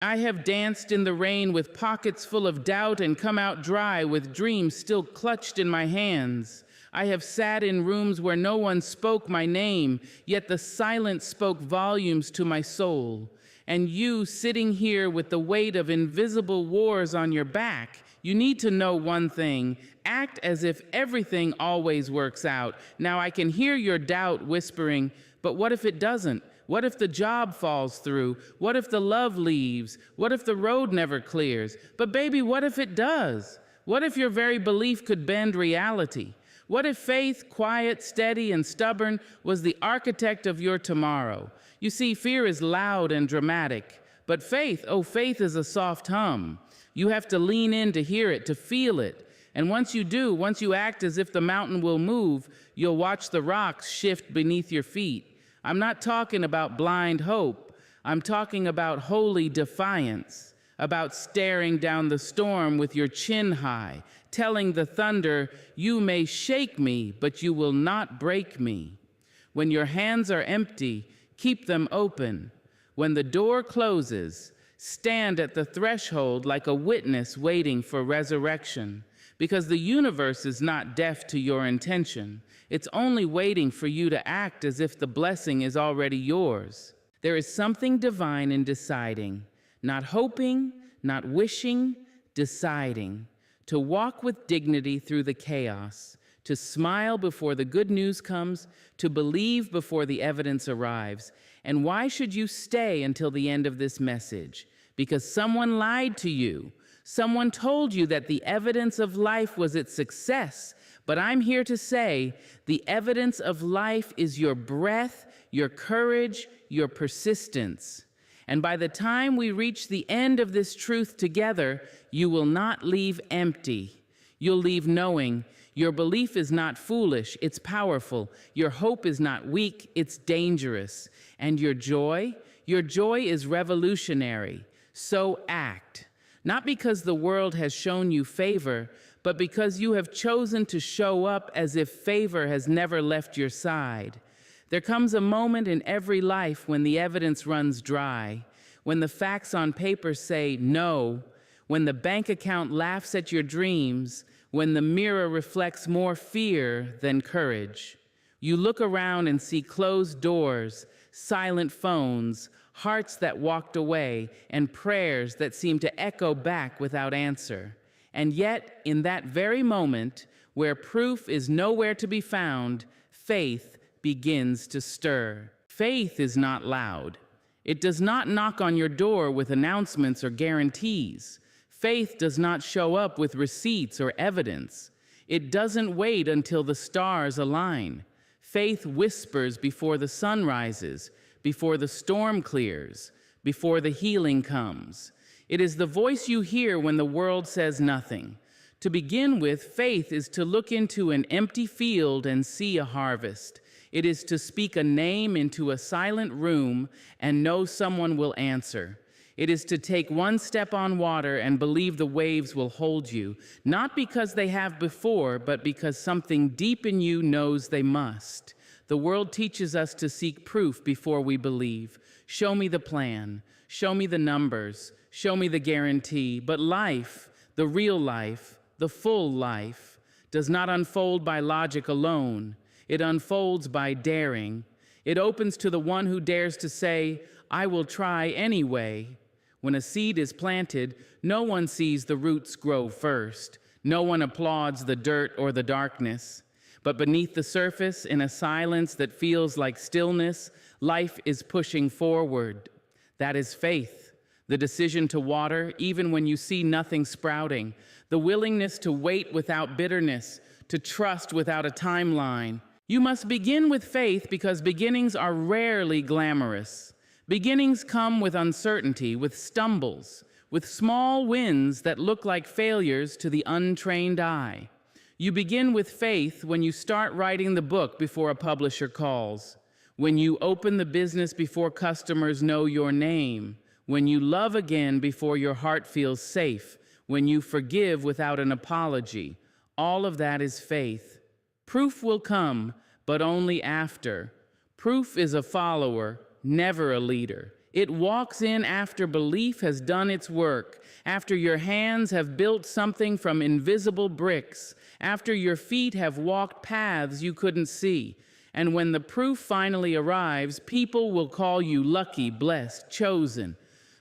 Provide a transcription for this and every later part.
I have danced in the rain with pockets full of doubt and come out dry with dreams still clutched in my hands. I have sat in rooms where no one spoke my name, yet the silence spoke volumes to my soul. And you, sitting here with the weight of invisible wars on your back, you need to know one thing. Act as if everything always works out. Now I can hear your doubt whispering, but what if it doesn't? What if the job falls through? What if the love leaves? What if the road never clears? But baby, what if it does? What if your very belief could bend reality? What if faith, quiet, steady, and stubborn, was the architect of your tomorrow? You see, fear is loud and dramatic, but faith, oh, faith is a soft hum. You have to lean in to hear it, to feel it. And once you do, once you act as if the mountain will move, you'll watch the rocks shift beneath your feet. I'm not talking about blind hope. I'm talking about holy defiance, about staring down the storm with your chin high, telling the thunder, you may shake me, but you will not break me. When your hands are empty, keep them open. When the door closes, stand at the threshold like a witness waiting for resurrection. Because the universe is not deaf to your intention. It's only waiting for you to act as if the blessing is already yours. There is something divine in deciding, not hoping, not wishing, deciding. To walk with dignity through the chaos, to smile before the good news comes, to believe before the evidence arrives. And why should you stay until the end of this message? Because someone lied to you. Someone told you that the evidence of life was its success, but I'm here to say the evidence of life is your breath, your courage, your persistence. And by the time we reach the end of this truth together, you will not leave empty. You'll leave knowing your belief is not foolish, it's powerful. Your hope is not weak, it's dangerous. And your joy is revolutionary. So act. Not because the world has shown you favor, but because you have chosen to show up as if favor has never left your side. There comes a moment in every life when the evidence runs dry, when the facts on paper say no, when the bank account laughs at your dreams, when the mirror reflects more fear than courage. You look around and see closed doors, silent phones, hearts that walked away, and prayers that seemed to echo back without answer. And yet, in that very moment, where proof is nowhere to be found, faith begins to stir. Faith is not loud. It does not knock on your door with announcements or guarantees. Faith does not show up with receipts or evidence. It doesn't wait until the stars align. Faith whispers before the sun rises, before the storm clears, before the healing comes. It is the voice you hear when the world says nothing. To begin with, faith is to look into an empty field and see a harvest. It is to speak a name into a silent room and know someone will answer. It is to take one step on water and believe the waves will hold you, not because they have before, but because something deep in you knows they must. The world teaches us to seek proof before we believe. Show me the plan. Show me the numbers. Show me the guarantee. But life, the real life, the full life, does not unfold by logic alone. It unfolds by daring. It opens to the one who dares to say, I will try anyway. When a seed is planted, no one sees the roots grow first. No one applauds the dirt or the darkness. But beneath the surface, in a silence that feels like stillness, life is pushing forward. That is faith, the decision to water even when you see nothing sprouting, the willingness to wait without bitterness, to trust without a timeline. You must begin with faith because beginnings are rarely glamorous. Beginnings come with uncertainty, with stumbles, with small wins that look like failures to the untrained eye. You begin with faith when you start writing the book before a publisher calls, when you open the business before customers know your name, when you love again before your heart feels safe, when you forgive without an apology. All of that is faith. Proof will come, but only after. Proof is a follower, never a leader. It walks in after belief has done its work, after your hands have built something from invisible bricks, after your feet have walked paths you couldn't see. And when the proof finally arrives, people will call you lucky, blessed, chosen.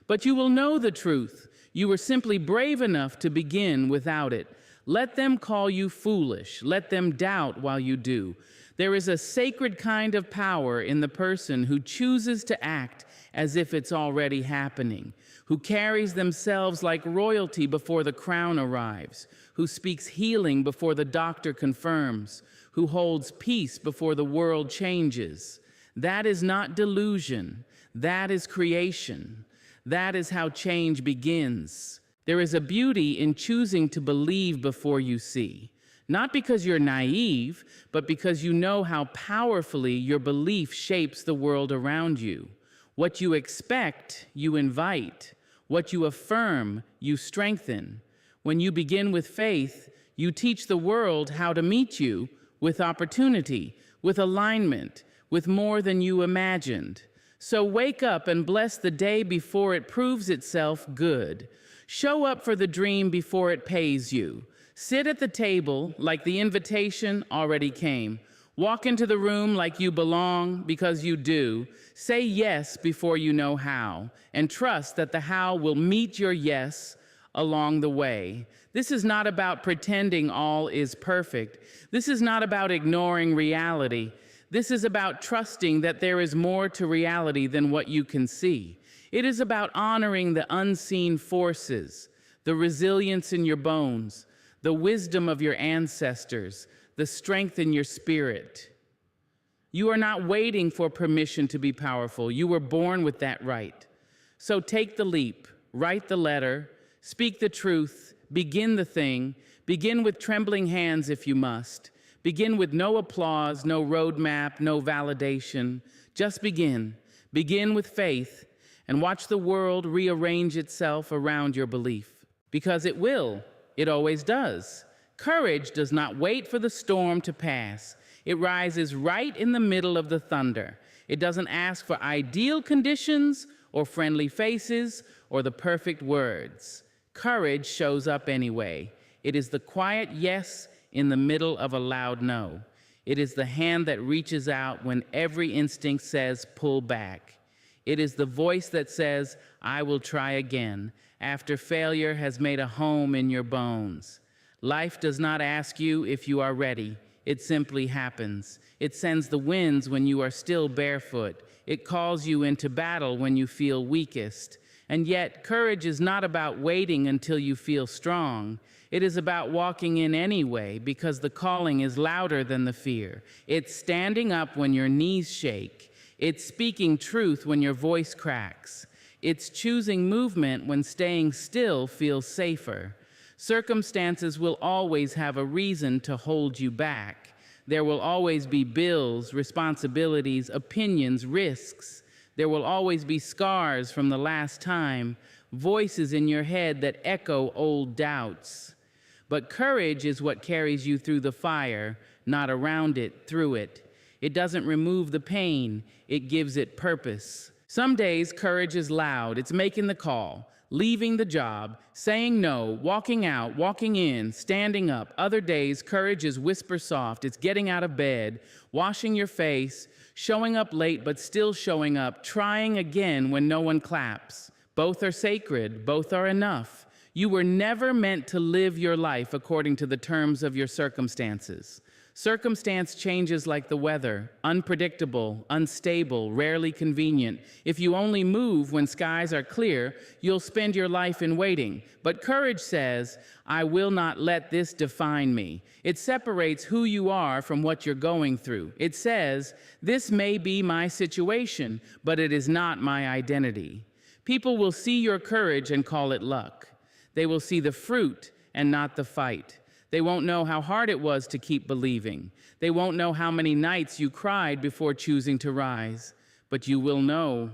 But you will know the truth. You were simply brave enough to begin without it. Let them call you foolish. Let them doubt while you do. There is a sacred kind of power in the person who chooses to act as if it's already happening, who carries themselves like royalty before the crown arrives, who speaks healing before the doctor confirms, who holds peace before the world changes. That is not delusion. That is creation. That is how change begins. There is a beauty in choosing to believe before you see, not because you're naive, but because you know how powerfully your belief shapes the world around you. What you expect, you invite. What you affirm, you strengthen. When you begin with faith, you teach the world how to meet you with opportunity, with alignment, with more than you imagined. So wake up and bless the day before it proves itself good. Show up for the dream before it pays you. Sit at the table like the invitation already came. Walk into the room like you belong because you do. Say yes before you know how, and trust that the how will meet your yes along the way. This is not about pretending all is perfect. This is not about ignoring reality. This is about trusting that there is more to reality than what you can see. It is about honoring the unseen forces, the resilience in your bones, the wisdom of your ancestors, the strength in your spirit. You are not waiting for permission to be powerful. You were born with that right. So take the leap, write the letter, speak the truth, begin the thing, begin with trembling hands if you must. Begin with no applause, no roadmap, no validation. Just begin. Begin with faith and watch the world rearrange itself around your belief. Because it will. It always does. Courage does not wait for the storm to pass. It rises right in the middle of the thunder. It doesn't ask for ideal conditions or friendly faces or the perfect words. Courage shows up anyway. It is the quiet yes in the middle of a loud no. It is the hand that reaches out when every instinct says pull back. It is the voice that says, I will try again, after failure has made a home in your bones. Life does not ask you if you are ready. It simply happens. It sends the winds when you are still barefoot. It calls you into battle when you feel weakest. And yet, courage is not about waiting until you feel strong. It is about walking in anyway, because the calling is louder than the fear. It's standing up when your knees shake. It's speaking truth when your voice cracks. It's choosing movement when staying still feels safer. Circumstances will always have a reason to hold you back. There will always be bills, responsibilities, opinions, risks. There will always be scars from the last time, voices in your head that echo old doubts. But courage is what carries you through the fire, not around it, through it. It doesn't remove the pain, it gives it purpose. Some days, courage is loud. It's making the call, leaving the job, saying no, walking out, walking in, standing up. Other days, courage is whisper soft. It's getting out of bed, washing your face, showing up late but still showing up, trying again when no one claps. Both are sacred, both are enough. You were never meant to live your life according to the terms of your circumstances. Circumstance changes like the weather, unpredictable, unstable, rarely convenient. If you only move when skies are clear, you'll spend your life in waiting. But courage says, I will not let this define me. It separates who you are from what you're going through. It says, this may be my situation, but it is not my identity. People will see your courage and call it luck. They will see the fruit and not the fight. They won't know how hard it was to keep believing. They won't know how many nights you cried before choosing to rise. But you will know.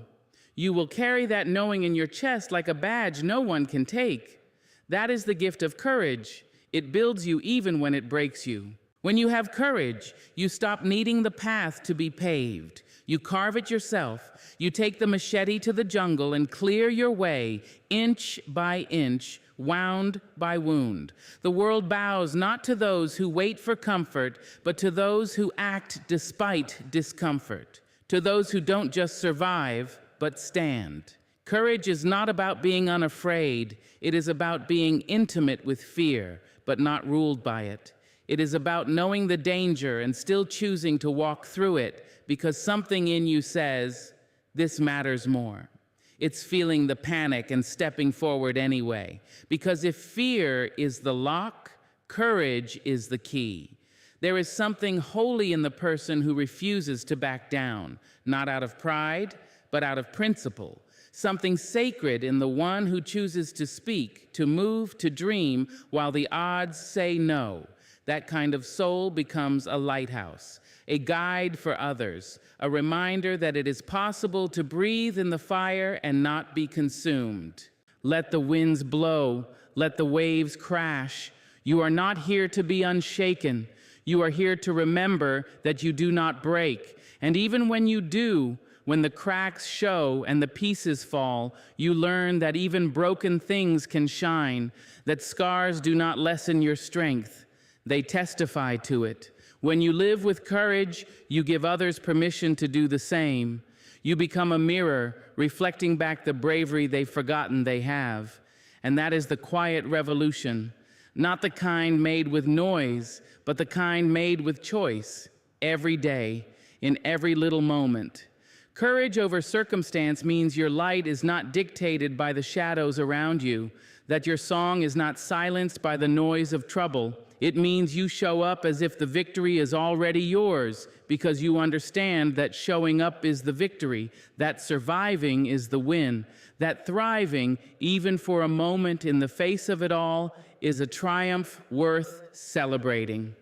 You will carry that knowing in your chest like a badge no one can take. That is the gift of courage. It builds you even when it breaks you. When you have courage, you stop needing the path to be paved. You carve it yourself. You take the machete to the jungle and clear your way, inch by inch, wound by wound. The world bows not to those who wait for comfort, but to those who act despite discomfort, to those who don't just survive, but stand. Courage is not about being unafraid. It is about being intimate with fear, but not ruled by it. It is about knowing the danger and still choosing to walk through it because something in you says, this matters more. It's feeling the panic and stepping forward anyway. Because if fear is the lock, courage is the key. There is something holy in the person who refuses to back down, not out of pride, but out of principle. Something sacred in the one who chooses to speak, to move, to dream, while the odds say no. That kind of soul becomes a lighthouse, a guide for others, a reminder that it is possible to breathe in the fire and not be consumed. Let the winds blow, let the waves crash. You are not here to be unshaken. You are here to remember that you do not break. And even when you do, when the cracks show and the pieces fall, you learn that even broken things can shine, that scars do not lessen your strength. They testify to it. When you live with courage, you give others permission to do the same. You become a mirror, reflecting back the bravery they've forgotten they have. And that is the quiet revolution, not the kind made with noise, but the kind made with choice, every day, in every little moment. Courage over circumstance means your light is not dictated by the shadows around you, that your song is not silenced by the noise of trouble. It means you show up as if the victory is already yours, because you understand that showing up is the victory, that surviving is the win, that thriving, even for a moment in the face of it all, is a triumph worth celebrating.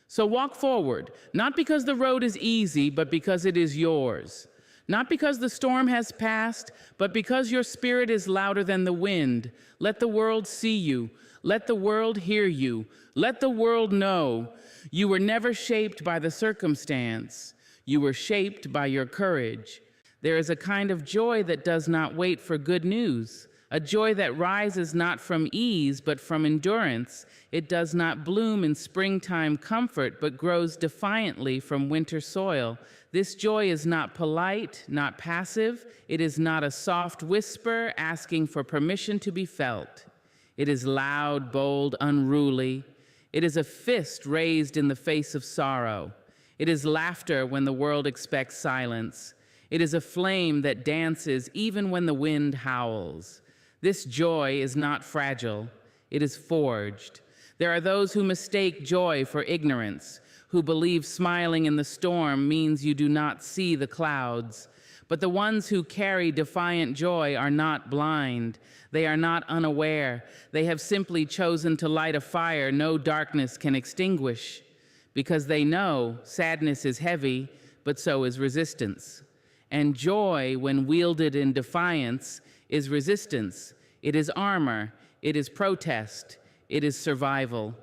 So walk forward, not because the road is easy, but because it is yours. Not because the storm has passed, but because your spirit is louder than the wind. Let the world see you. Let the world hear you. Let the world know you were never shaped by the circumstance. You were shaped by your courage. There is a kind of joy that does not wait for good news, a joy that rises not from ease, but from endurance. It does not bloom in springtime comfort, but grows defiantly from winter soil. This joy is not polite, not passive. It is not a soft whisper asking for permission to be felt. It is loud, bold, unruly. It is a fist raised in the face of sorrow. It is laughter when the world expects silence. It is a flame that dances even when the wind howls. This joy is not fragile. It is forged. There are those who mistake joy for ignorance, who believe smiling in the storm means you do not see the clouds. But the ones who carry defiant joy are not blind. They are not unaware. They have simply chosen to light a fire no darkness can extinguish, because they know sadness is heavy, but so is resistance. And joy, when wielded in defiance, is resistance. It is armor. It is protest. It is survival.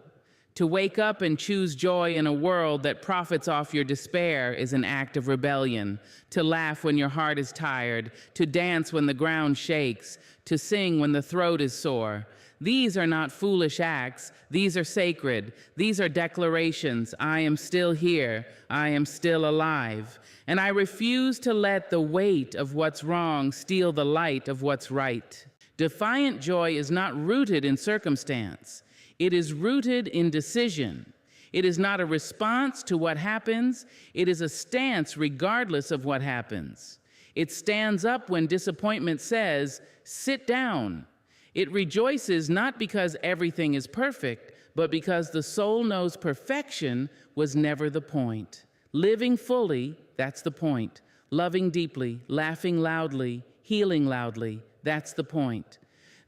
To wake up and choose joy in a world that profits off your despair is an act of rebellion. To laugh when your heart is tired, to dance when the ground shakes, to sing when the throat is sore. These are not foolish acts. These are sacred. These are declarations. I am still here. I am still alive. And I refuse to let the weight of what's wrong steal the light of what's right. Defiant joy is not rooted in circumstance. It is rooted in decision. It is not a response to what happens. It is a stance regardless of what happens. It stands up when disappointment says, sit down. It rejoices not because everything is perfect, but because the soul knows perfection was never the point. Living fully, that's the point. Loving deeply, laughing loudly, healing loudly, that's the point.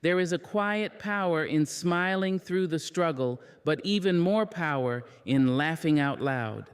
There is a quiet power in smiling through the struggle, but even more power in laughing out loud,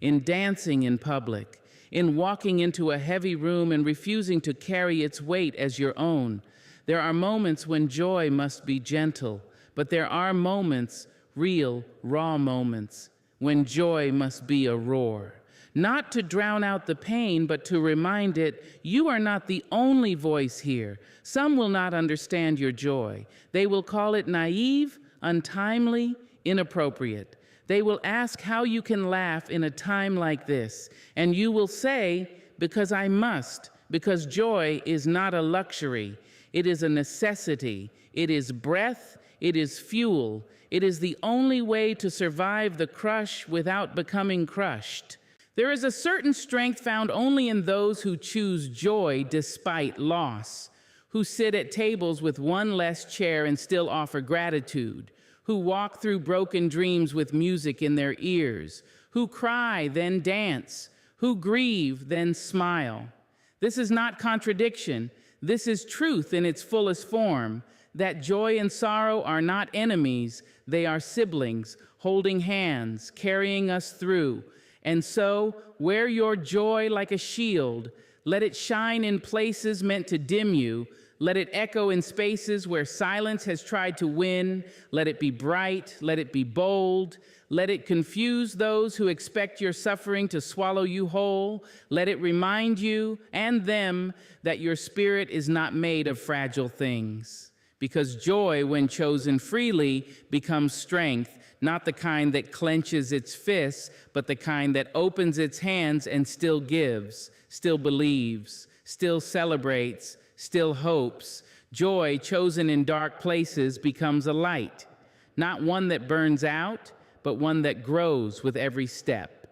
in dancing in public, in walking into a heavy room and refusing to carry its weight as your own. There are moments when joy must be gentle, but there are moments, real, raw moments, when joy must be a roar. not to drown out the pain, but to remind it, you are not the only voice here. Some will not understand your joy. They will call it naive, untimely, inappropriate. They will ask how you can laugh in a time like this, and you will say, because I must, because joy is not a luxury. It is a necessity. It is breath. It is fuel. It is the only way to survive the crush without becoming crushed. There is a certain strength found only in those who choose joy despite loss, who sit at tables with one less chair and still offer gratitude, who walk through broken dreams with music in their ears, who cry, then dance, who grieve, then smile. This is not contradiction. This is truth in its fullest form, that joy and sorrow are not enemies, they are siblings, holding hands, carrying us through. And so, wear your joy like a shield. Let it shine in places meant to dim you. Let it echo in spaces where silence has tried to win. Let it be bright. Let it be bold. Let it confuse those who expect your suffering to swallow you whole. Let it remind you and them that your spirit is not made of fragile things. Because joy, when chosen freely, becomes strength, not the kind that clenches its fists, but the kind that opens its hands and still gives, still believes, still celebrates, still hopes. Joy, chosen in dark places, becomes a light, not one that burns out, but one that grows with every step.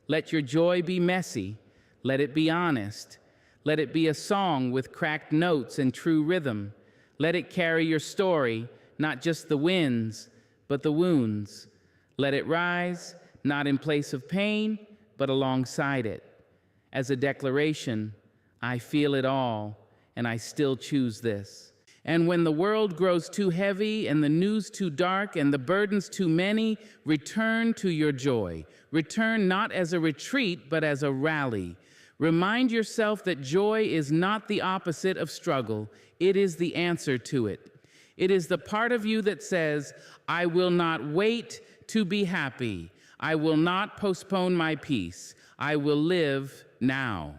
Let your joy be messy. Let it be honest. Let it be a song with cracked notes and true rhythm. Let it carry your story, not just the wins, but the wounds. Let it rise, not in place of pain, but alongside it. As a declaration, I feel it all, and I still choose this. And when the world grows too heavy and the news too dark and the burdens too many, return to your joy. Return not as a retreat, but as a rally. Remind yourself that joy is not the opposite of struggle. It is the answer to it. It is the part of you that says, I will not wait to be happy. I will not postpone my peace. I will live now.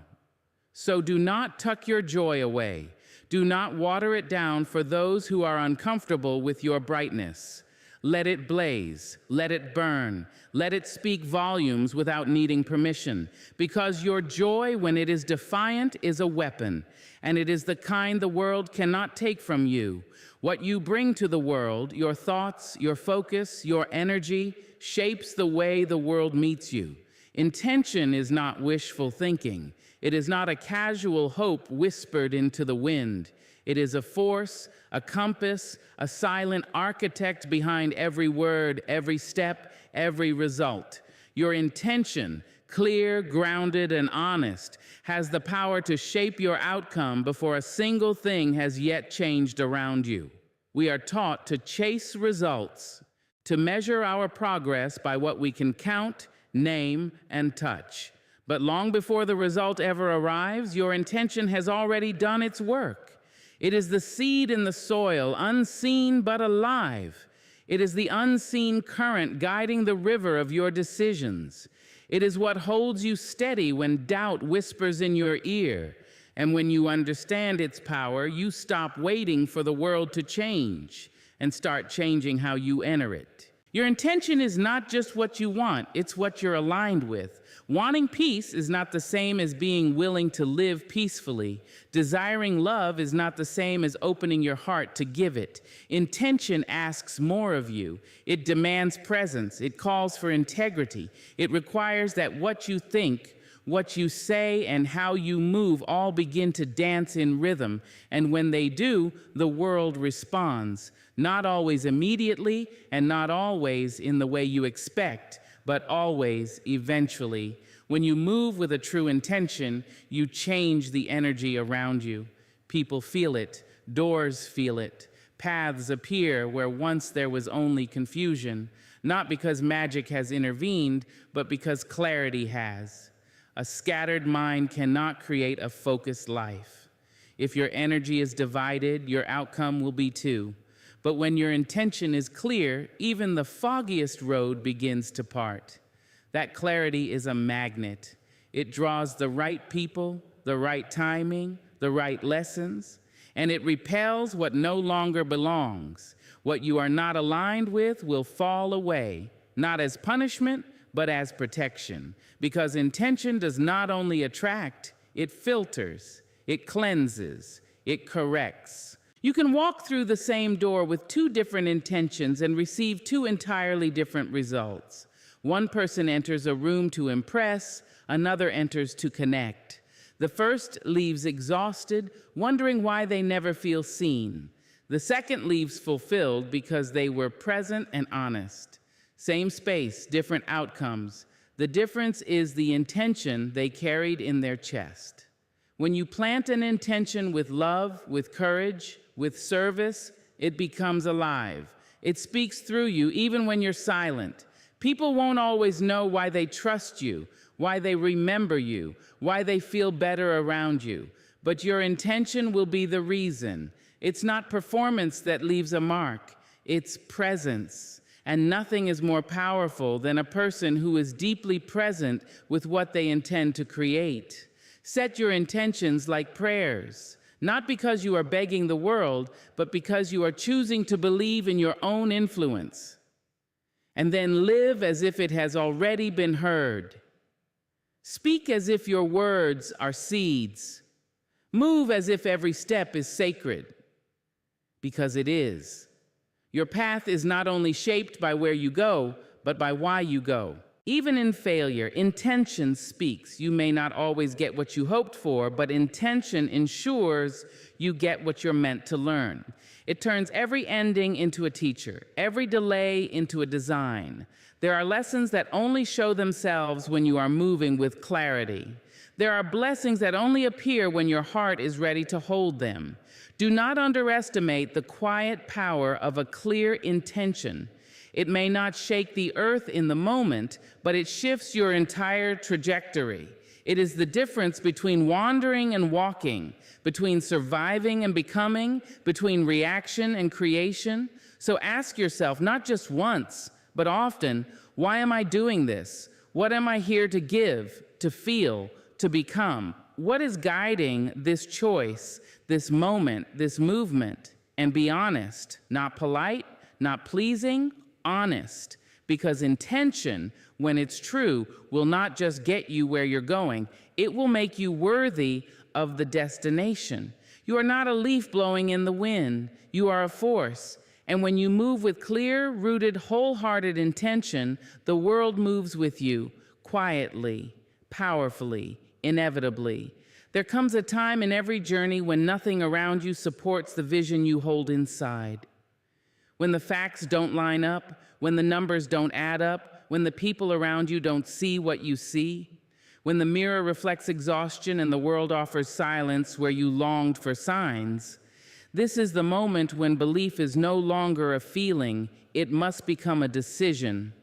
So do not tuck your joy away. Do not water it down for those who are uncomfortable with your brightness. Let it blaze. Let it burn. Let it speak volumes without needing permission. Because your joy, when it is defiant, is a weapon, and it is the kind the world cannot take from you. What you bring to the world, your thoughts, your focus, your energy, shapes the way the world meets you. Intention is not wishful thinking. It is not a casual hope whispered into the wind. It is a force, a compass, a silent architect behind every word, every step, every result. Your intention, clear, grounded, and honest, has the power to shape your outcome before a single thing has yet changed around you. We are taught to chase results, to measure our progress by what we can count, name, and touch. But long before the result ever arrives, your intention has already done its work. It is the seed in the soil, unseen but alive. It is the unseen current guiding the river of your decisions. It is what holds you steady when doubt whispers in your ear. And when you understand its power, you stop waiting for the world to change and start changing how you enter it. Your intention is not just what you want, it's what you're aligned with. Wanting peace is not the same as being willing to live peacefully. Desiring love is not the same as opening your heart to give it. Intention asks more of you. It demands presence. It calls for integrity. It requires that what you think, what you say, and how you move all begin to dance in rhythm. And when they do, the world responds. Not always immediately, and not always in the way you expect, but always eventually. When you move with a true intention, you change the energy around you. People feel it, doors feel it, paths appear where once there was only confusion, not because magic has intervened, but because clarity has. A scattered mind cannot create a focused life. If your energy is divided, your outcome will be too. But when your intention is clear, even the foggiest road begins to part. That clarity is a magnet. It draws the right people, the right timing, the right lessons, and it repels what no longer belongs. What you are not aligned with will fall away, not as punishment, but as protection. Because intention does not only attract, it filters, it cleanses, it corrects. You can walk through the same door with two different intentions and receive two entirely different results. One person enters a room to impress, another enters to connect. The first leaves exhausted, wondering why they never feel seen. The second leaves fulfilled because they were present and honest. Same space, different outcomes. The difference is the intention they carried in their chest. When you plant an intention with love, with courage, with service, it becomes alive. It speaks through you even when you're silent. People won't always know why they trust you, why they remember you, why they feel better around you. But your intention will be the reason. It's not performance that leaves a mark, it's presence. And nothing is more powerful than a person who is deeply present with what they intend to create. Set your intentions like prayers, not because you are begging the world, but because you are choosing to believe in your own influence. And then live as if it has already been heard. Speak as if your words are seeds. Move as if every step is sacred, because it is. Your path is not only shaped by where you go, but by why you go. Even in failure, intention speaks. You may not always get what you hoped for, but intention ensures you get what you're meant to learn. It turns every ending into a teacher, every delay into a design. There are lessons that only show themselves when you are moving with clarity. There are blessings that only appear when your heart is ready to hold them. Do not underestimate the quiet power of a clear intention. It may not shake the earth in the moment, but it shifts your entire trajectory. It is the difference between wandering and walking, between surviving and becoming, between reaction and creation. So ask yourself, not just once, but often, why am I doing this? What am I here to give, to feel, to become? What is guiding this choice, this moment, this movement? And be honest, not polite, not pleasing, honest. Because intention, when it's true, will not just get you where you're going, it will make you worthy of the destination. You are not a leaf blowing in the wind, you are a force. And when you move with clear, rooted, wholehearted intention, the world moves with you, quietly, powerfully, inevitably. There comes a time in every journey when nothing around you supports the vision you hold inside. When the facts don't line up, when the numbers don't add up, when the people around you don't see what you see, when the mirror reflects exhaustion and the world offers silence where you longed for signs, this is the moment when belief is no longer a feeling, it must become a decision,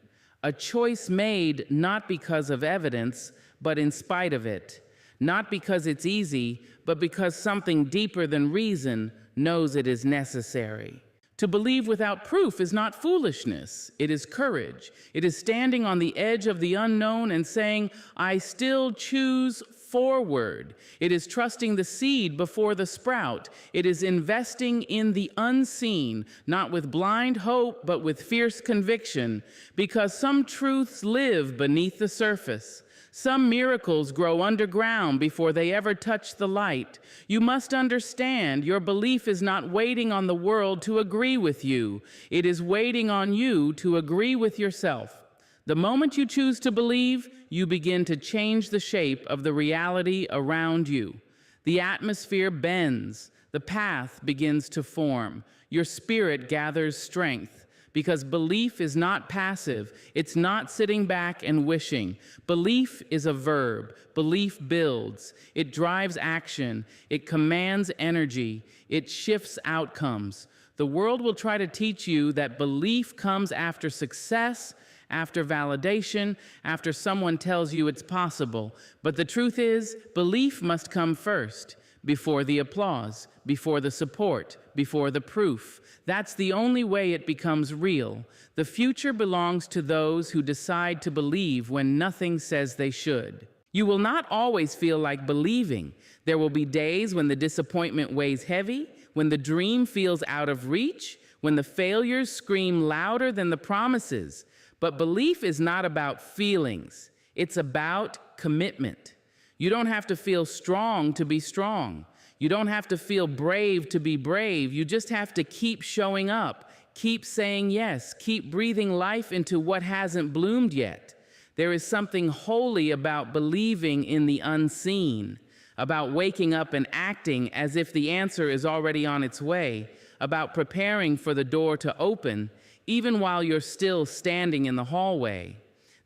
a choice made not because of evidence, but in spite of it, not because it's easy, but because something deeper than reason knows it is necessary. To believe without proof is not foolishness, it is courage. It is standing on the edge of the unknown and saying, I still choose forward. It is trusting the seed before the sprout. It is investing in the unseen, not with blind hope, but with fierce conviction, because some truths live beneath the surface. Some miracles grow underground before they ever touch the light. You must understand your belief is not waiting on the world to agree with you. It is waiting on you to agree with yourself. The moment you choose to believe, you begin to change the shape of the reality around you. The atmosphere bends. The path begins to form. Your spirit gathers strength. Because belief is not passive. It's not sitting back and wishing. Belief is a verb. Belief builds. It drives action. It commands energy. It shifts outcomes. The world will try to teach you that belief comes after success, after validation, after someone tells you it's possible. But the truth is, belief must come first, before the applause, before the support, before the proof. That's the only way it becomes real. The future belongs to those who decide to believe when nothing says they should. You will not always feel like believing. There will be days when the disappointment weighs heavy, when the dream feels out of reach, when the failures scream louder than the promises. But belief is not about feelings. It's about commitment. You don't have to feel strong to be strong. You don't have to feel brave to be brave. You just have to keep showing up, keep saying yes, keep breathing life into what hasn't bloomed yet. There is something holy about believing in the unseen, about waking up and acting as if the answer is already on its way, about preparing for the door to open, even while you're still standing in the hallway.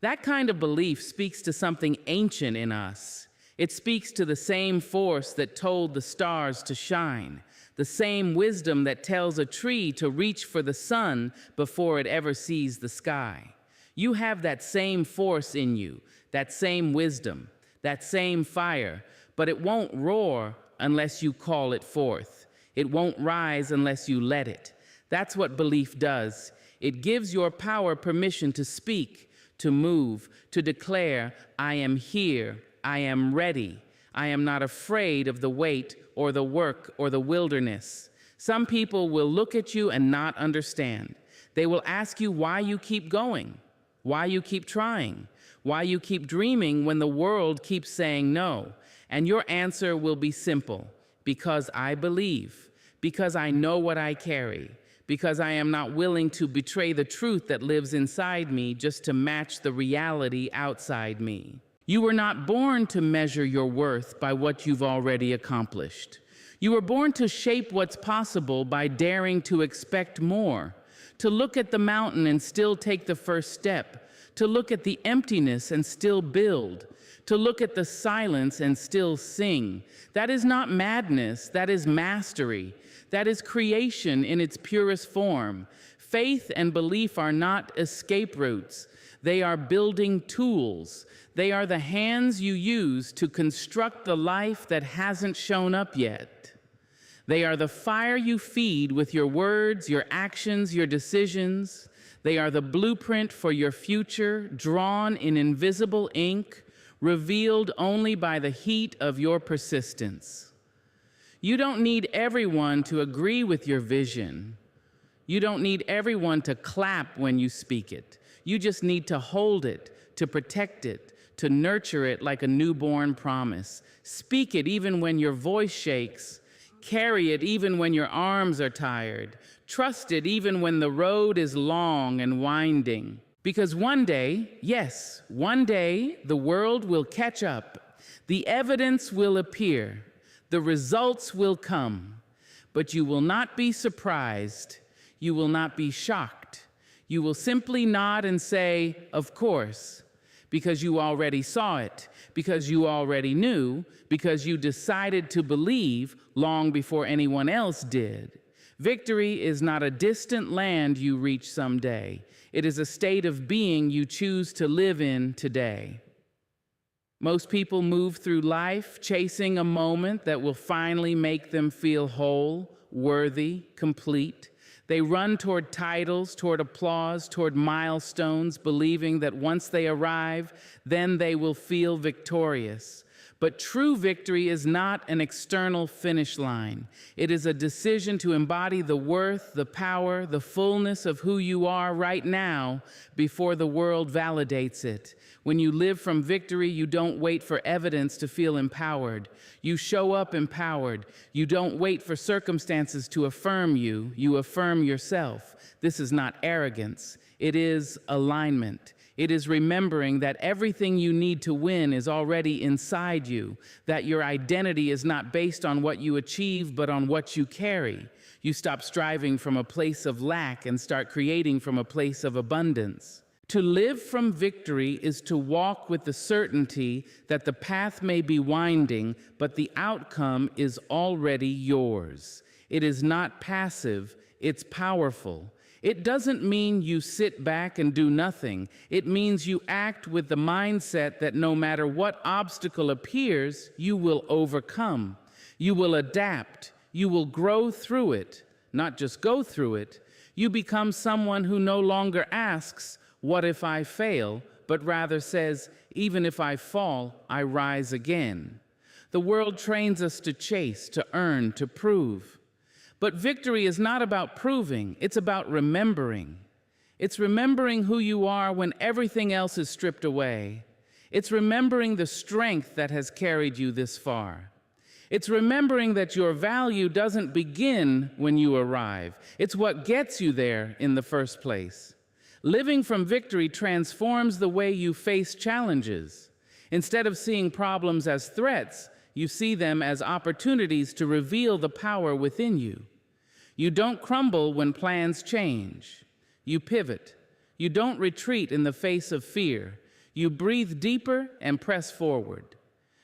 That kind of belief speaks to something ancient in us. It speaks to the same force that told the stars to shine, the same wisdom that tells a tree to reach for the sun before it ever sees the sky. You have that same force in you, that same wisdom, that same fire, but it won't roar unless you call it forth. It won't rise unless you let it. That's what belief does. It gives your power permission to speak, to move, to declare, I am here, I am ready. I am not afraid of the weight or the work or the wilderness. Some people will look at you and not understand. They will ask you why you keep going, why you keep trying, why you keep dreaming when the world keeps saying no. And your answer will be simple: because I believe, because I know what I carry, because I am not willing to betray the truth that lives inside me just to match the reality outside me. You were not born to measure your worth by what you've already accomplished. You were born to shape what's possible by daring to expect more, to look at the mountain and still take the first step, to look at the emptiness and still build, to look at the silence and still sing. That is not madness, that is mastery. That is creation in its purest form. Faith and belief are not escape routes. They are building tools. They are the hands you use to construct the life that hasn't shown up yet. They are the fire you feed with your words, your actions, your decisions. They are the blueprint for your future, drawn in invisible ink, revealed only by the heat of your persistence. You don't need everyone to agree with your vision. You don't need everyone to clap when you speak it. You just need to hold it, to protect it, to nurture it like a newborn promise. Speak it even when your voice shakes. Carry it even when your arms are tired. Trust it even when the road is long and winding. Because one day, yes, one day, the world will catch up. The evidence will appear. The results will come. But you will not be surprised. You will not be shocked. You will simply nod and say, of course, because you already saw it, because you already knew, because you decided to believe long before anyone else did. Victory is not a distant land you reach someday. It is a state of being you choose to live in today. Most people move through life chasing a moment that will finally make them feel whole, worthy, complete. They run toward titles, toward applause, toward milestones, believing that once they arrive, then they will feel victorious. But true victory is not an external finish line. It is a decision to embody the worth, the power, the fullness of who you are right now before the world validates it. When you live from victory, you don't wait for evidence to feel empowered. You show up empowered. You don't wait for circumstances to affirm you. You affirm yourself. This is not arrogance. It is alignment. It is remembering that everything you need to win is already inside you, that your identity is not based on what you achieve, but on what you carry. You stop striving from a place of lack and start creating from a place of abundance. To live from victory is to walk with the certainty that the path may be winding, but the outcome is already yours. It is not passive, it's powerful. It doesn't mean you sit back and do nothing. It means you act with the mindset that no matter what obstacle appears, you will overcome. You will adapt. You will grow through it, not just go through it. You become someone who no longer asks, "What if I fail?" but rather says, even if I fall, I rise again. The world trains us to chase, to earn, to prove. But victory is not about proving, it's about remembering. It's remembering who you are when everything else is stripped away. It's remembering the strength that has carried you this far. It's remembering that your value doesn't begin when you arrive. It's what gets you there in the first place. Living from victory transforms the way you face challenges. Instead of seeing problems as threats, you see them as opportunities to reveal the power within you. You don't crumble when plans change. You pivot. You don't retreat in the face of fear. You breathe deeper and press forward.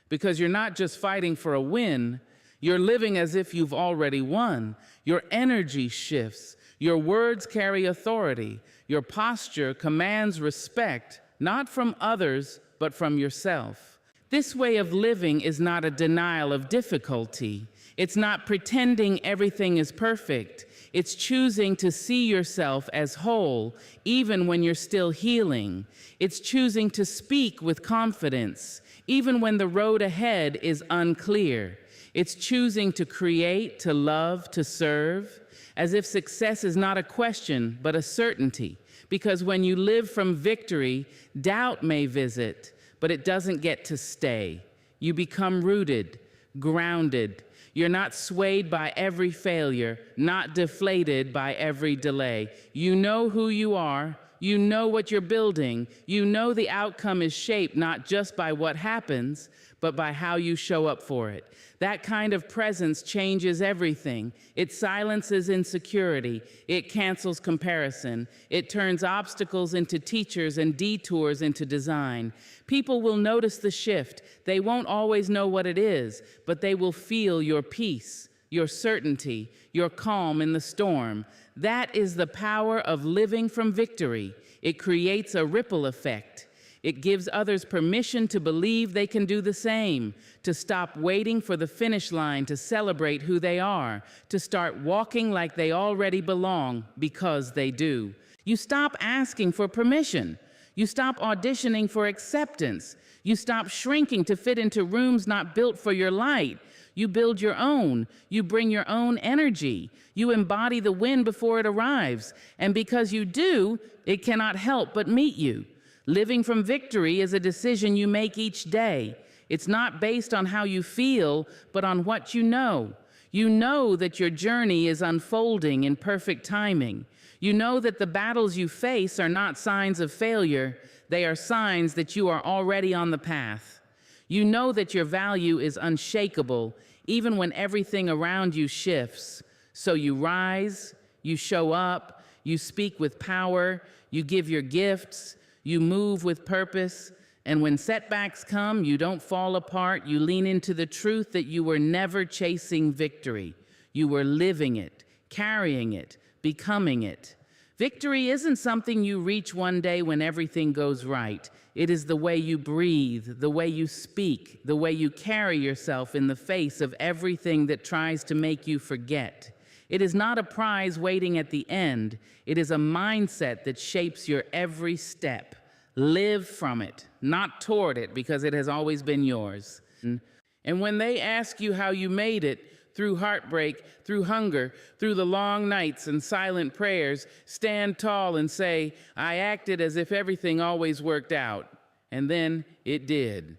Because you're not just fighting for a win, you're living as if you've already won. Your energy shifts. Your words carry authority. Your posture commands respect, not from others, but from yourself. This way of living is not a denial of difficulty. It's not pretending everything is perfect. It's choosing to see yourself as whole, even when you're still healing. It's choosing to speak with confidence, even when the road ahead is unclear. It's choosing to create, to love, to serve, as if success is not a question, but a certainty. Because when you live from victory, doubt may visit, but it doesn't get to stay. You become rooted, grounded. You're not swayed by every failure, not deflated by every delay. You know who you are. You know what you're building. You know the outcome is shaped not just by what happens, but by how you show up for it. That kind of presence changes everything. It silences insecurity. It cancels comparison. It turns obstacles into teachers and detours into design. People will notice the shift. They won't always know what it is, but they will feel your peace, your certainty, your calm in the storm. That is the power of living from victory. It creates a ripple effect. It gives others permission to believe they can do the same, to stop waiting for the finish line to celebrate who they are, to start walking like they already belong because they do. You stop asking for permission. You stop auditioning for acceptance. You stop shrinking to fit into rooms not built for your light. You build your own. You bring your own energy. You embody the wind before it arrives. And because you do, it cannot help but meet you. Living from victory is a decision you make each day. It's not based on how you feel, but on what you know. You know that your journey is unfolding in perfect timing. You know that the battles you face are not signs of failure. They are signs that you are already on the path. You know that your value is unshakable, even when everything around you shifts. So you rise, you show up, you speak with power, you give your gifts, you move with purpose, and when setbacks come, you don't fall apart. You lean into the truth that you were never chasing victory. You were living it, carrying it, becoming it. Victory isn't something you reach one day when everything goes right. It is the way you breathe, the way you speak, the way you carry yourself in the face of everything that tries to make you forget. It is not a prize waiting at the end. It is a mindset that shapes your every step. Live from it, not toward it, because it has always been yours. And when they ask you how you made it, through heartbreak, through hunger, through the long nights and silent prayers, stand tall and say, I acted as if everything always worked out. And then it did.